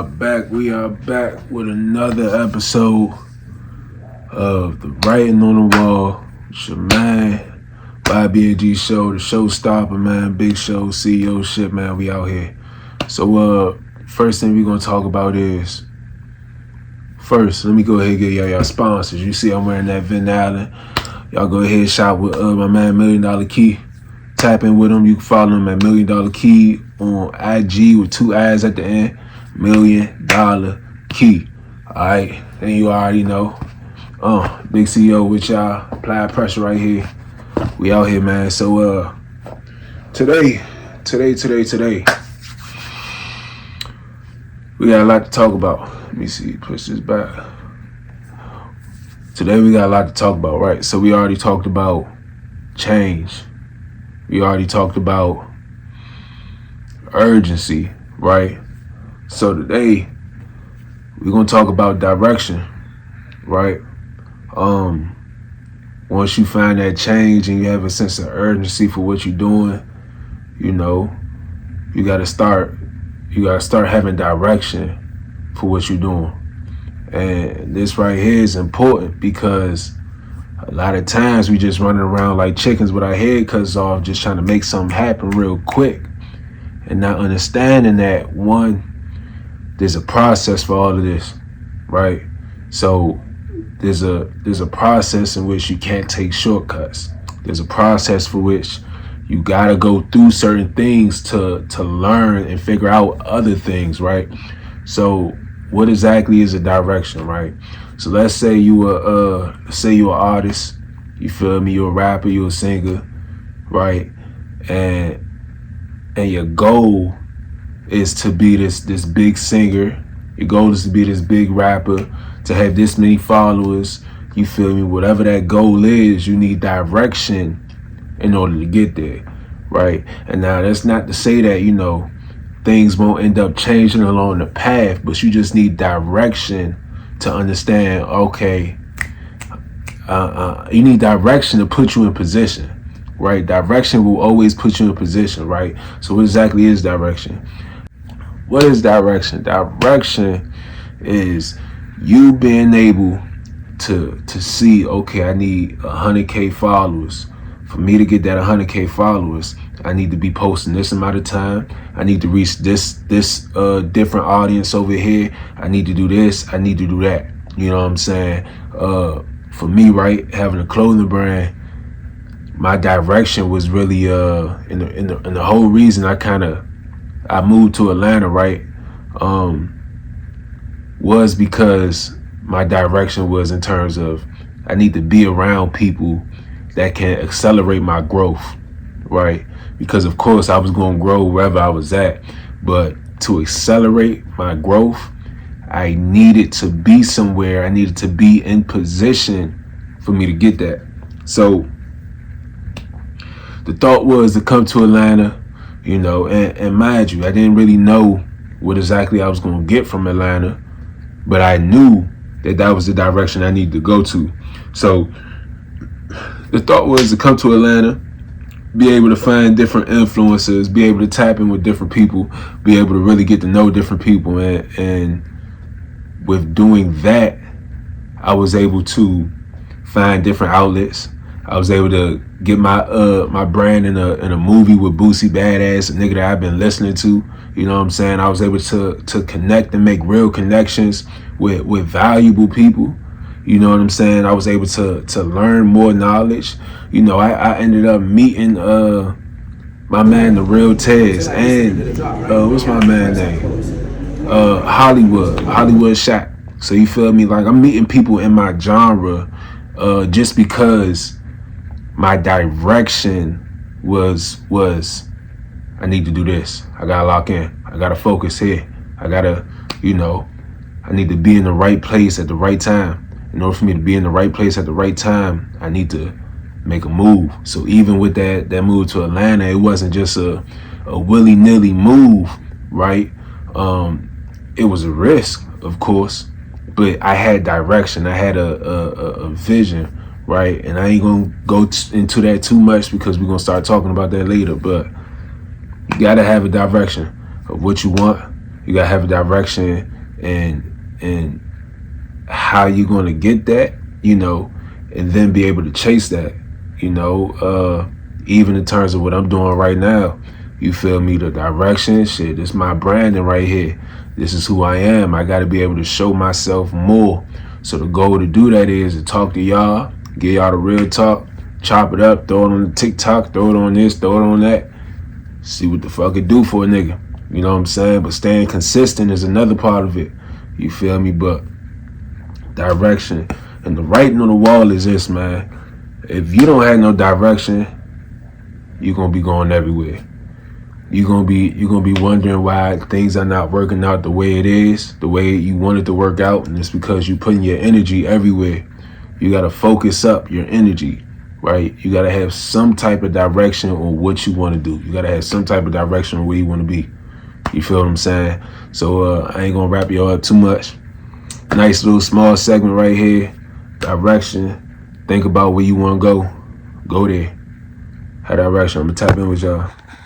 We are back with another episode of the Writing on the Wall. It's your man, YBNG Show, the showstopper, man. Big show, CEO shit, man. We out here. So, first thing we're gonna talk about is, first, let me go ahead and get y'all sponsors. You see I'm wearing that Van Allen. Y'all go ahead and shop with my man $1 Million Key. Tap in with him. You can follow him at $1 Million Key on IG with 2 I's at the end. $1 Million Key. Alright, and you already know. Big CEO with y'all. Apply pressure right here. We out here, man. So today, we got a lot to talk about. Let me see, push this back. Today we got a lot to talk about, right? So we already talked about change. We already talked about urgency, right? So today we're gonna talk about direction, right? Once you find that change and you have a sense of urgency for what you're doing, you know, you gotta start having direction for what you're doing. And this right here is important because a lot of times we just running around like chickens with our head cut off, just trying to make something happen real quick and not understanding that, one, there's a process for all of this, right? So there's a process in which you can't take shortcuts. There's a process for which you gotta go through certain things to learn and figure out other things, right? So what exactly is a direction, right? So let's say you're an artist, you feel me, you're a rapper, you're a singer, right? And your goal is to be this big singer. Your goal is to be this big rapper, to have this many followers, you feel me? Whatever that goal is, you need direction in order to get there, right? And now that's not to say that, you know, things won't end up changing along the path, but you just need direction to understand, okay, you need direction to put you in position, right? Direction will always put you in position, right? So what exactly is direction? What is direction? Direction is you being able to see, okay, I need 100K followers. For me to get that 100K followers, I need to be posting this amount of time. I need to reach this different audience over here. I need to do this. I need to do that. You know what I'm saying? For me, right, having a clothing brand, my direction was really in the whole reason I moved to Atlanta, right, was because my direction was in terms of I need to be around people that can accelerate my growth, right? Because of course I was going to grow wherever I was at, but to accelerate my growth, I needed to be somewhere. I needed to be in position for me to get that. So the thought was to come to Atlanta, you know, and mind you, I didn't really know what exactly I was going to get from Atlanta, but I knew that was the direction I needed to go to. So the thought was to come to Atlanta, be able to find different influencers, be able to tap in with different people, be able to really get to know different people. And with doing that, I was able to find different outlets. I was able to get my brand in a movie with Boosie Badass, a nigga that I've been listening to. You know what I'm saying? I was able to connect and make real connections with valuable people. You know what I'm saying? I was able to learn more knowledge. You know, I ended up meeting my man, the real Tez, and what's my man name? Hollywood Shot. So you feel me? Like, I'm meeting people in my genre just because my direction was I need to do this. I gotta lock in. I gotta focus here. I gotta, you know, I need to be in the right place at the right time. In order for me to be in the right place at the right time, I need to make a move. So even with that move to Atlanta, it wasn't just a willy-nilly move, right? It was a risk, of course, but I had direction. I had a vision, right? And I ain't gonna go into that too much because we're gonna start talking about that later, but you gotta have a direction of what you want. You gotta have a direction and how you gonna get that, you know, and then be able to chase that, you know, even in terms of what I'm doing right now. You feel me? The direction, shit, it's my branding right here. This is who I am. I gotta be able to show myself more. So the goal to do that is to talk to y'all, give y'all the real talk, chop it up, throw it on the TikTok, throw it on this, throw it on that. See what the fuck it do for a nigga. You know what I'm saying? But staying consistent is another part of it. You feel me? But direction and the writing on the wall is this, man. If you don't have no direction, you're gonna be going everywhere. You're gonna be wondering why things are not working out the way it is, the way you want it to work out, and it's because you're putting your energy everywhere. You gotta focus up your energy, right? You gotta have some type of direction on what you want to do. You gotta have some type of direction on where you want to be. You feel what I'm saying? So I ain't gonna wrap y'all up too much. Nice little small segment right here. Direction. Think about where you want to go. Go there. Have direction. I'm gonna tap in with y'all.